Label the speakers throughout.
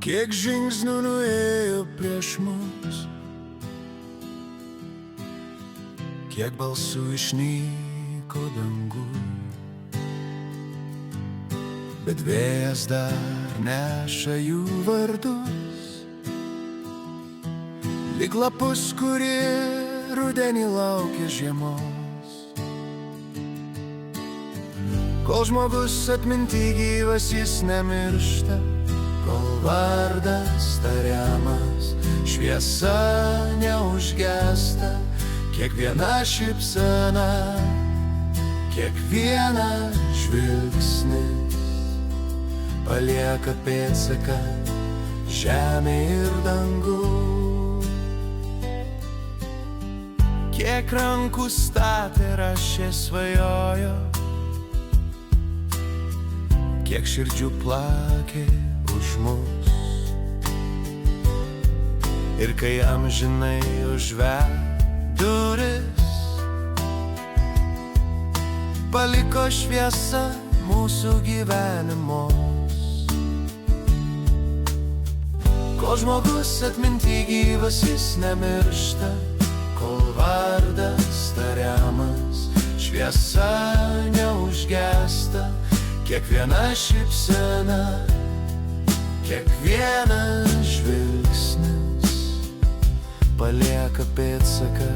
Speaker 1: Kiek žingsnių nuėjo prieš mus, kiek balsų išnyko danguj, bet vėjas dar neša jų vardus, lyg lapus, kurie rudenį laukia žiemos. Kol žmogus atminty gyvas, jis nemiršta, kol vardas tariamas, šviesa neužgesta. Kiekviena šypsena, kiekvienas žvilgsnis palieka pėdsaką žemė ir danguj. Kiek rankų statė, rašė, svajojo, kiek širdžių plakė už mus. Ir kai amžinai užver duris, paliko šviesa mūsų gyvenimus. Kol žmogus atminty gyvas, jis nemiršta, kol vardas tariamas, šviesa neužgesta. Kiekviena šypsena, kiekvienas žvilgsnis palieka pėdsaką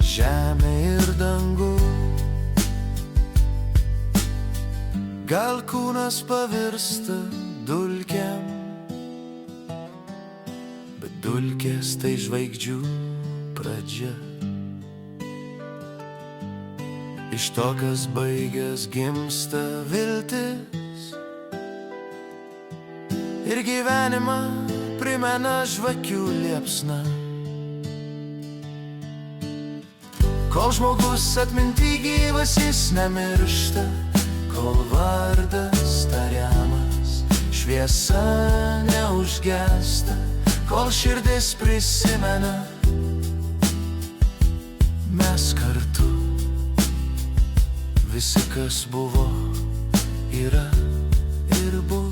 Speaker 1: žemė ir danguj. Gal kūnas pavirsta dulkėm, bet dulkės tai žvaigždžių pradžia. Iš to, kas baigęs, gimsta viltis, ir gyvenimą primena žvakių liepsna. Kol žmogus atminty gyvas, jis nemiršta, kol vardas tariamas, šviesa neužgesta. Kol širdis prisimena, mes kartu, visi, kas buvo, yra ir bus.